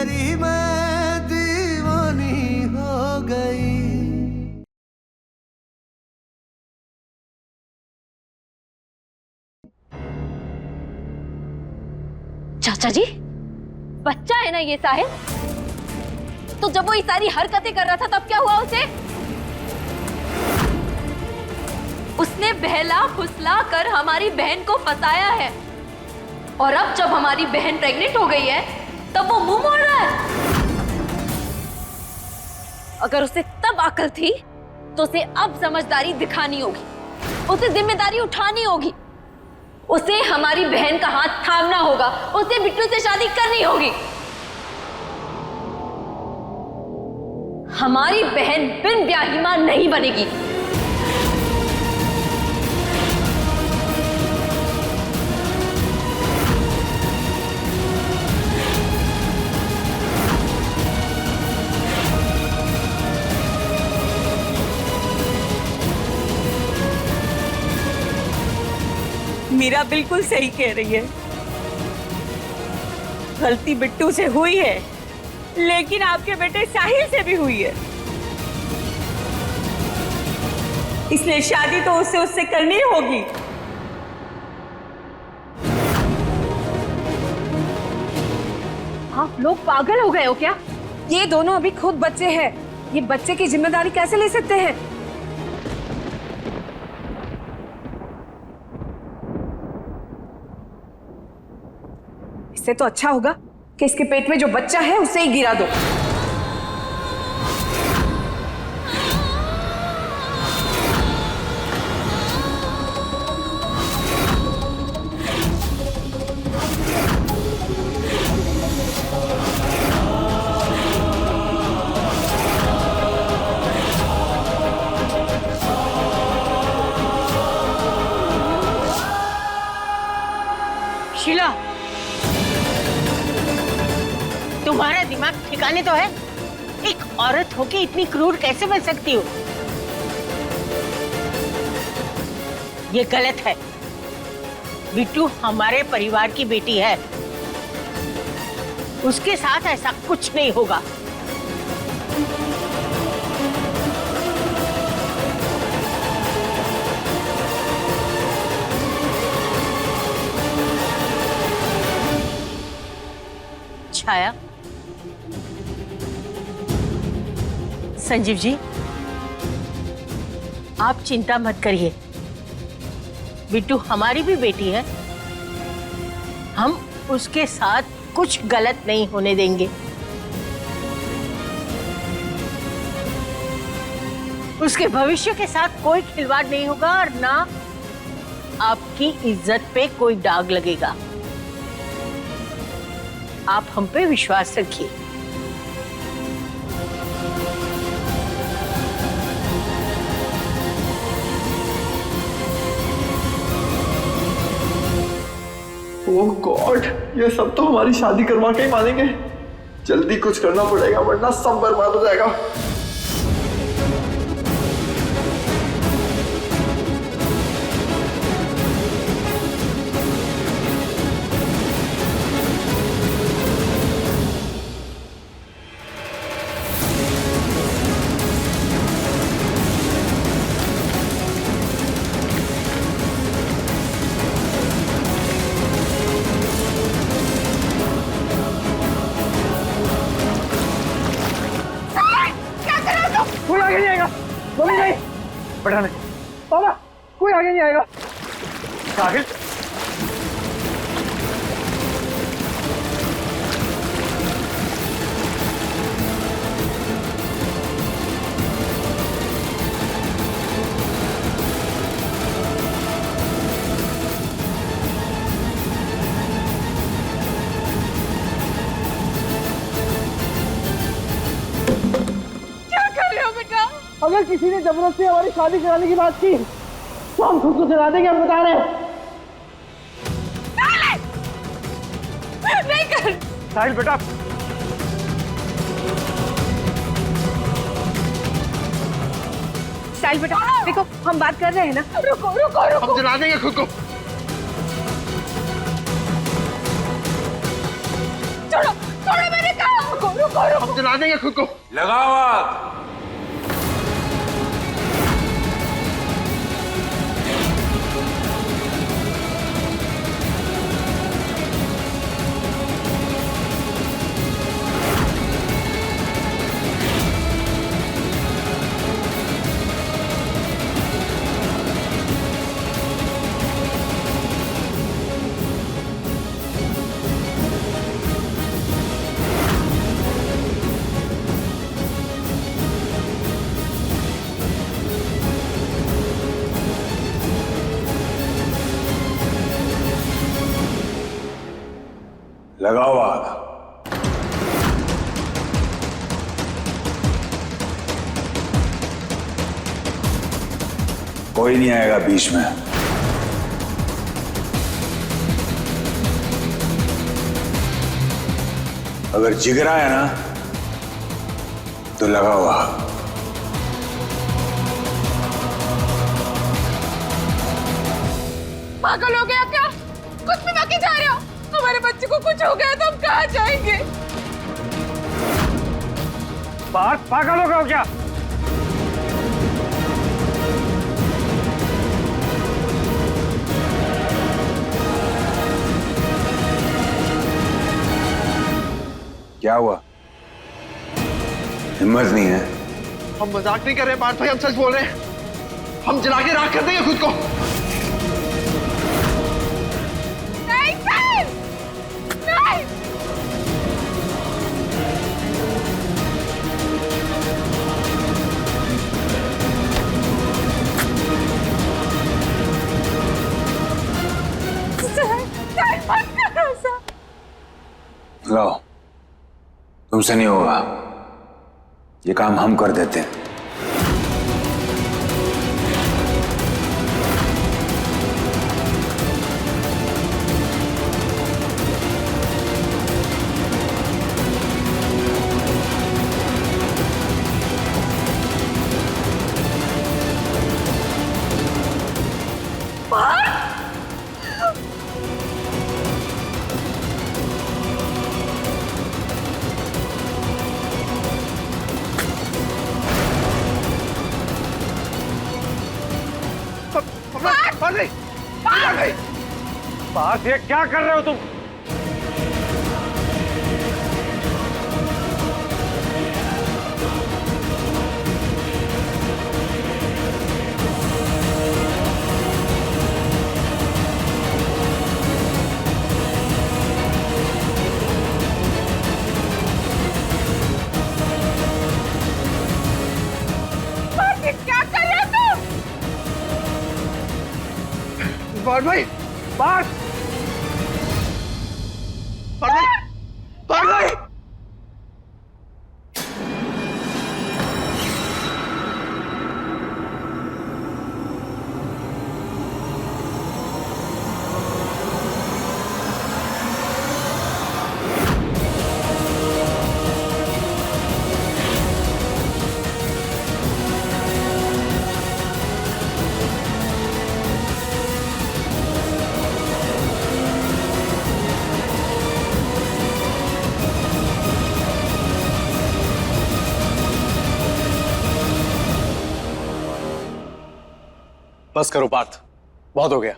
तेरी मैं दीवानी हो गई। चाचा जी, बच्चा है ना ये साहिल? तो जब वो ये सारी हरकतें कर रहा था तब क्या हुआ उसे? उसने बहला फुसला कर हमारी बहन को फंसाया है, और अब जब हमारी बहन प्रेग्नेंट हो गई है तब वो मुंह मोड़ रहा है। अगर उसे तब अकल थी तो उसे अब समझदारी दिखानी होगी, उसे जिम्मेदारी उठानी होगी, उसे हमारी बहन का हाथ थामना होगा, उसे बिट्टू से शादी करनी होगी। हमारी बहन बिन ब्याही मां नहीं बनेगी। मीरा बिल्कुल सही कह रही है। गलती बिट्टू से हुई है, लेकिन आपके बेटे साहिल से भी हुई है, इसलिए शादी तो उससे करनी होगी। आप लोग पागल हो गए हो क्या? ये दोनों अभी खुद बच्चे हैं, ये बच्चे की जिम्मेदारी कैसे ले सकते हैं? इससे तो अच्छा होगा कि इसके पेट में जो बच्चा है उसे ही गिरा दो। शीला, तुम्हारा दिमाग ठिकाने तो है? एक औरत होके इतनी क्रूर कैसे बन सकती हो? ये गलत है। बिट्टू हमारे परिवार की बेटी है, उसके साथ ऐसा कुछ नहीं होगा। छाया, संजीव जी, आप चिंता मत करिए। बिट्टू हमारी भी बेटी है, हम उसके साथ कुछ गलत नहीं होने देंगे। उसके भविष्य के साथ कोई खिलवाड़ नहीं होगा और ना आपकी इज्जत पे कोई दाग लगेगा। आप हम पे विश्वास रखिए। ओह गॉड, ये सब तो हमारी शादी करवा के ही मानेंगे। जल्दी कुछ करना पड़ेगा वरना सब बर्बाद हो जाएगा। कोई आगे नहीं आएगा। मम्मी नहीं, बढ़ाने बाबा, कोई आगे नहीं आएगा। साहिल, अगर किसी ने जबरदस्ती हमारी शादी कराने की बात की तो हम खुद को सुना देंगे। हम बता रहे हैं। नहीं कर। साहिल बेटा, साहिल बेटा देखो, हम बात कर रहे हैं ना। रुको रुको रुको, हम जला देंगे खुद को। छोड़ो छोड़ो, मैंने कहा। हम जला देंगे खुद को। लगाओ आग। लगाओ आग। कोई नहीं आएगा बीच में। अगर जिगरा है ना तो लगाओ आग। पागल हो गया क्या? कुछ भी बाकी जा रहे हो? हमारे बच्चे को कुछ हो गया तो हम कहाँ जाएंगे? पागल हो गए हो क्या? क्या हुआ? हिम्मत नहीं है? हम मजाक नहीं कर रहे पार्थ भाई, हम सच बोल रहे हैं। हम जला के राख कर देंगे खुद को। नहीं सर! नहीं! सर, मत करो सर। लाओ, तुमसे नहीं होगा। ये काम हम कर देते हैं। पार्थ, ये क्या कर रहे हो तुम? क्या कर रहे हो तुम? पार्थ भाई, पार्थ! पार्थ भाई, पार्थ भाई! बस करो पार्थ, बहुत हो गया।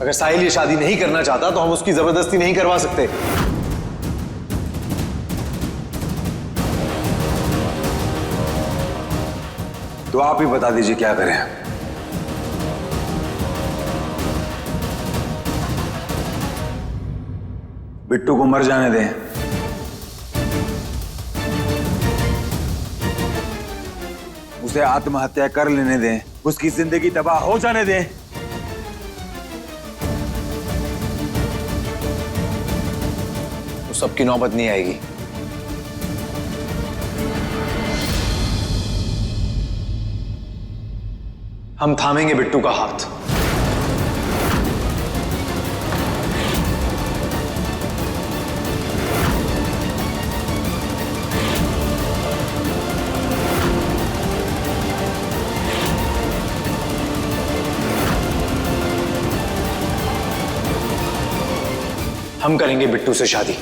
अगर साहिल ये शादी नहीं करना चाहता तो हम उसकी जबरदस्ती नहीं करवा सकते। तो आप ही बता दीजिए क्या करें। बिट्टू को मर जाने दें, उसे आत्महत्या कर लेने दें, उसकी जिंदगी तबाह हो जाने दें, तो सबकी नौबत नहीं आएगी। हम थामेंगे बिट्टू का हाथ। हम करेंगे बिट्टू से शादी।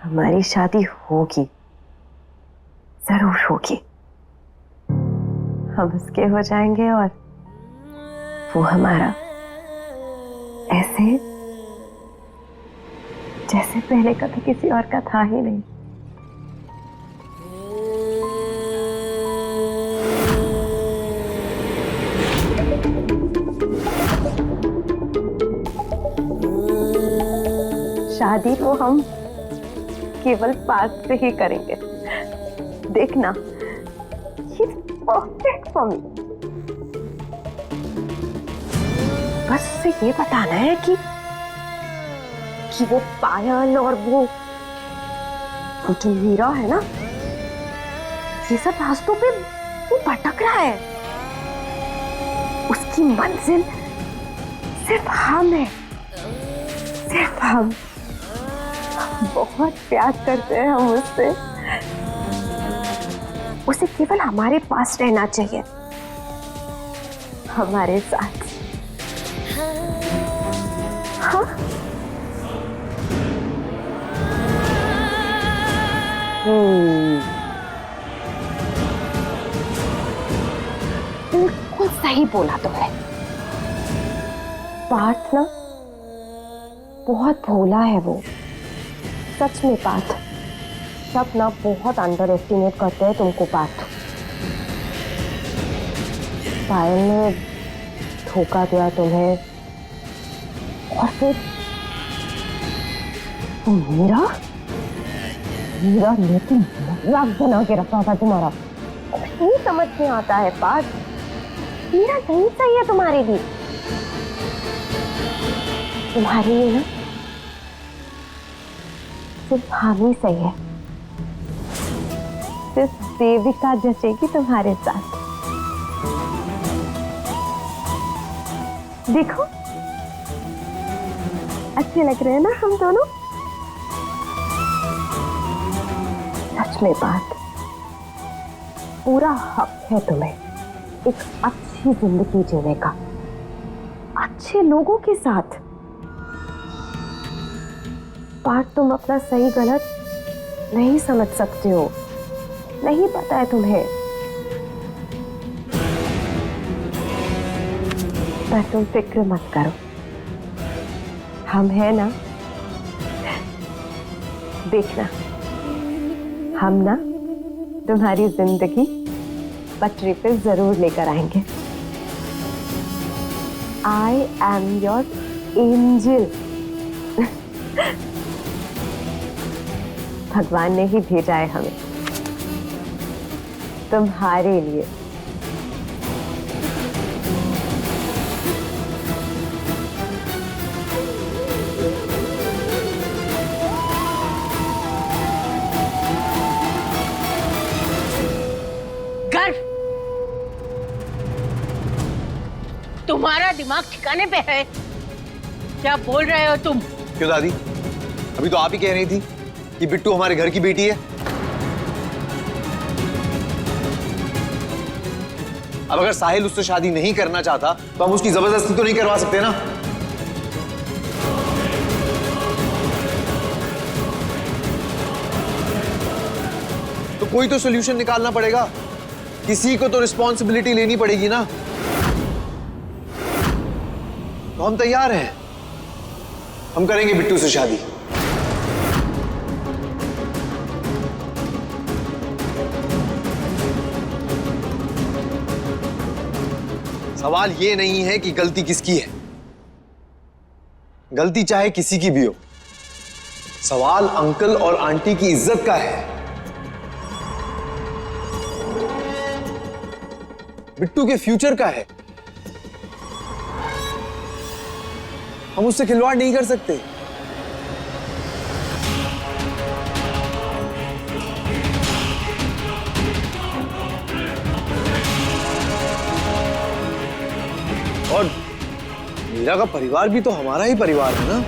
हमारी शादी होगी, जरूर होगी। हम उसके हो जाएंगे और वो हमारा, ऐसे जैसे पहले कभी किसी और का था ही नहीं। शादी तो हम केवल पास से ही करेंगे। देखना, He's perfect for me। बस उसे ये बताना है कि वो पायल और वो जो हीरा है ना, ये सब रास्तों पे वो भटक रहा है। उसकी मंजिल सिर्फ हम है, सिर्फ हम। बहुत प्यार करते हैं हम उससे। उसे केवल हमारे पास रहना चाहिए, हमारे साथ। हाँ? बिल्कुल सही बोला तुमने। पार्थ ना बहुत भोला है वो, सच में पार्थ। सब ना बहुत अंडर एस्टिमेट करते हैं तुमको पार्थ। पायल ने धोखा दिया तुम्हें, और फिर मीरा लेकिन मजाक बना के रखा था तुम्हारा। नहीं समझ में आता है पार्थ, मीरा नहीं सही है तुम्हारे लिए। तुम्हारे लिए ना सिर्फ हम ही सही है। सिर्फ देविका जचेगी तुम्हारे साथ। देखो, अच्छे लग रहे हैं ना हम दोनों। सच में बात, पूरा हक है तुम्हें एक अच्छी जिंदगी जीने का, अच्छे लोगों के साथ। पार्थ, तुम अपना सही गलत नहीं समझ सकते हो, नहीं पता है तुम्हें। पर तुम फिक्र मत करो, हम हैं ना। देखना, हम ना तुम्हारी जिंदगी पटरी पे जरूर लेकर आएंगे। I am your angel। भगवान ने ही भेजा है हमें तुम्हारे लिए। गर्व, तुम्हारा दिमाग ठिकाने पे है? क्या बोल रहे हो तुम? क्यों दादी, अभी तो आप ही कह रही थी कि बिट्टू हमारे घर की बेटी है। अब अगर साहिल उससे शादी नहीं करना चाहता तो हम उसकी जबरदस्ती तो नहीं करवा सकते ना। तो कोई तो सॉल्यूशन निकालना पड़ेगा, किसी को तो रिस्पॉन्सिबिलिटी लेनी पड़ेगी ना। तो हम तैयार हैं, हम करेंगे बिट्टू से शादी। सवाल ये नहीं है कि गलती किसकी है, गलती चाहे किसी की भी हो, सवाल अंकल और आंटी की इज्जत का है। बिट्टू के फ्यूचर का है। हम उससे खिलवाड़ नहीं कर सकते। मीरा का परिवार भी तो हमारा ही परिवार है ना।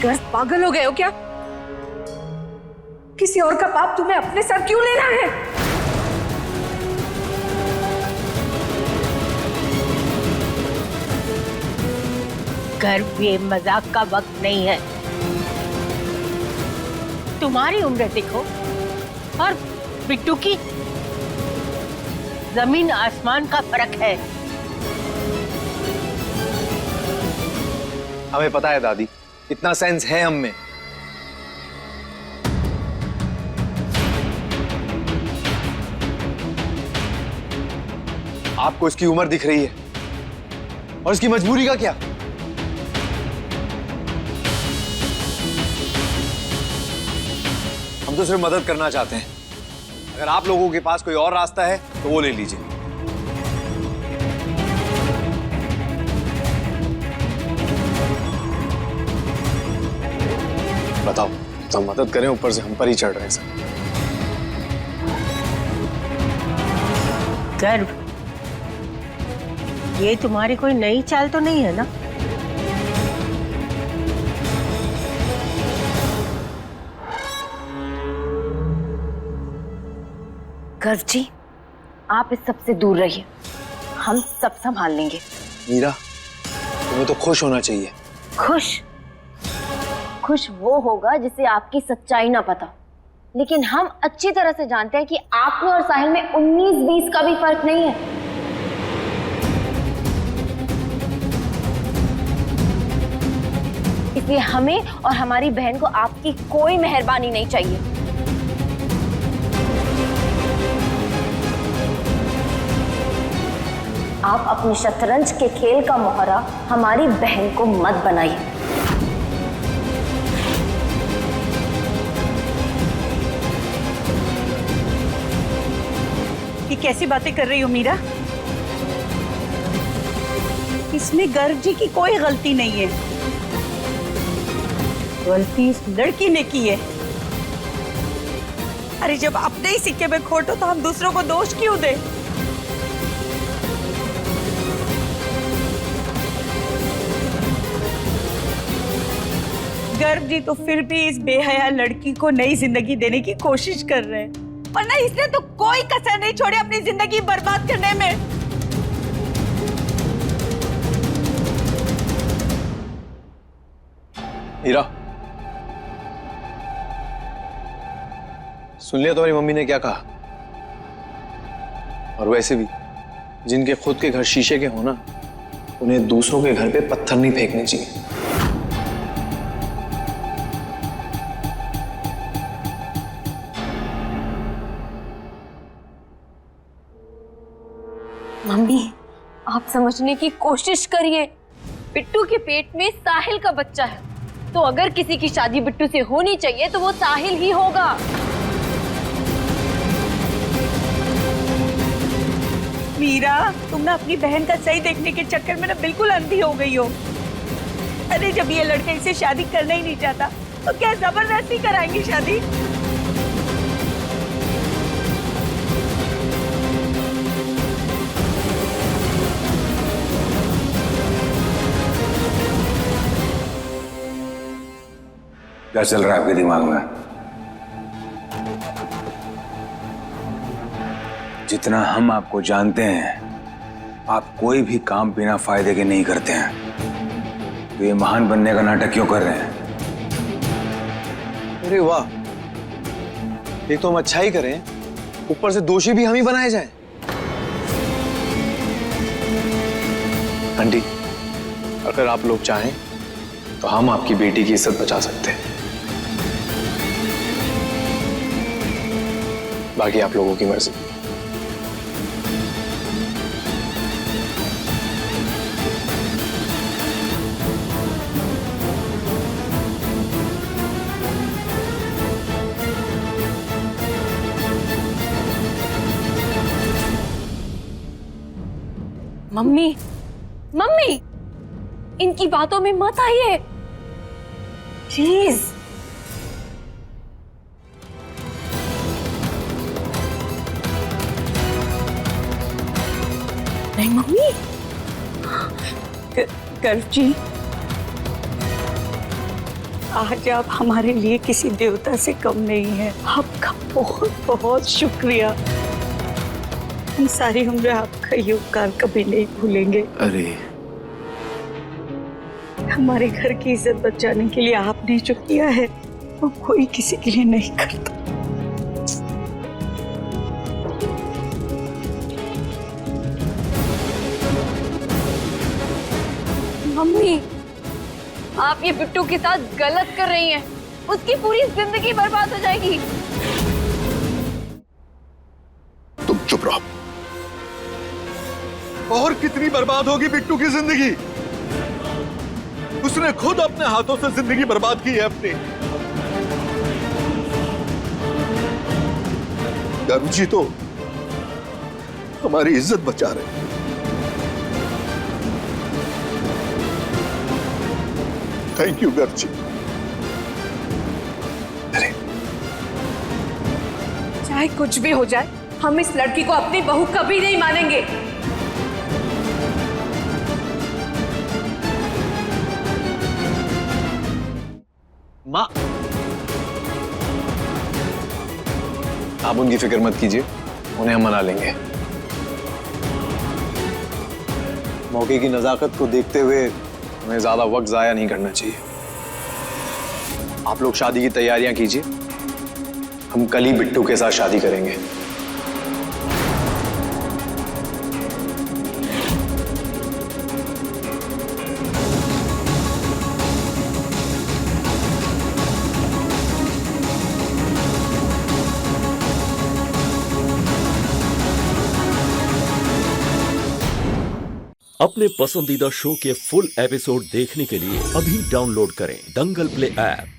गर्व, पागल हो गए हो क्या? किसी और का पाप तुम्हें अपने सर क्यों लेना है? गर्व, ये मजाक का वक्त नहीं है। तुम्हारी उम्र देखो और बिट्टू की जमीन आसमान का फर्क है। हमें पता है दादी, इतना सेंस है हम में। आपको इसकी उम्र दिख रही है और इसकी मजबूरी का क्या? हम तो सिर्फ मदद करना चाहते हैं। अगर आप लोगों के पास कोई और रास्ता है तो वो ले लीजिए। बताओ, तो मदद करें, ऊपर से हम पर ही चढ़ रहे हैं सब। गर्व, ये तुम्हारी कोई नई चाल तो नहीं है ना? गर्व जी, आप इस सब से दूर रहिए, हम सब संभाल लेंगे। मीरा, तुम्हें तो खुश होना चाहिए। खुश? खुश वो होगा जिसे आपकी सच्चाई ना पता, लेकिन हम अच्छी तरह से जानते हैं कि आप में और साहिल में 19-20 का भी फर्क नहीं है। इसलिए हमें और हमारी बहन को आपकी कोई मेहरबानी नहीं चाहिए। आप अपनी शतरंज के खेल का मोहरा हमारी बहन को मत बनाइए। ये कैसी बातें कर रही हो मीरा? इसमें गर्व जी की कोई गलती नहीं है, गलती इस लड़की ने की है। अरे जब अपने ही सिक्के में खोट हो तो हम दूसरों को दोष क्यों दे? गर्व जी तो फिर भी इस बेहया लड़की को नई जिंदगी देने की कोशिश कर रहे हैं, वरना इसने तो कोई कसर नहीं छोड़ी अपनी जिंदगी बर्बाद करने में। हीरा, सुन लिया तुम्हारी मम्मी ने क्या कहा? और वैसे भी जिनके खुद के घर शीशे के हो ना, उन्हें दूसरों के घर पे पत्थर नहीं फेंकने चाहिए। मम्मी, आप समझने की कोशिश करिए। बिट्टू के पेट में साहिल का बच्चा है, तो अगर किसी की शादी बिट्टू से होनी चाहिए तो वो साहिल ही होगा। मीरा, तुम ना अपनी बहन का सही देखने के चक्कर में ना बिल्कुल अंधी हो गई हो। अरे जब ये लड़का इसे शादी करना ही नहीं चाहता तो क्या जबरदस्ती कराएंगी शादी? क्या चल रहा है आपके दिमाग में? जितना हम आपको जानते हैं, आप कोई भी काम बिना फायदे के नहीं करते हैं। तो ये महान बनने का नाटक क्यों कर रहे हैं? अरे वाह, एक तो हम अच्छा ही करें, ऊपर से दोषी भी हम ही बनाए जाएं। आंटी, अगर आप लोग चाहें तो हम आपकी बेटी की इज्जत बचा सकते हैं। बाकी आप लोगों की मर्जी। मम्मी, मम्मी, इनकी बातों में मत आइए प्लीज। गर्व जी, आज आप हमारे लिए किसी देवता से कम नहीं है। आपका बहुत बहुत शुक्रिया। हम सारी उम्र आपका ये उपकार कभी नहीं भूलेंगे। अरे हमारे घर की इज्जत बचाने के लिए आपने जो किया है वो कोई किसी के लिए नहीं करता। मम्मी, आप ये बिट्टू के साथ गलत कर रही हैं। उसकी पूरी जिंदगी बर्बाद हो जाएगी। तुम चुप रहो। और कितनी बर्बाद होगी बिट्टू की जिंदगी? उसने खुद अपने हाथों से जिंदगी बर्बाद की है अपनी। गर्व जी तो हमारी इज्जत बचा रहे हैं। थैंक यू गर्व जी। चाहे कुछ भी हो जाए, हम इस लड़की को अपनी बहू कभी नहीं मानेंगे। माँ, आप उनकी फिक्र मत कीजिए, उन्हें हम मना लेंगे। मौके की नजाकत को देखते हुए हमें ज्यादा वक्त जाया नहीं करना चाहिए। आप लोग शादी की तैयारियां कीजिए, हम कल ही बिट्टू के साथ शादी करेंगे। अपने पसंदीदा शो के फुल एपिसोड देखने के लिए अभी डाउनलोड करें दंगल प्ले ऐप।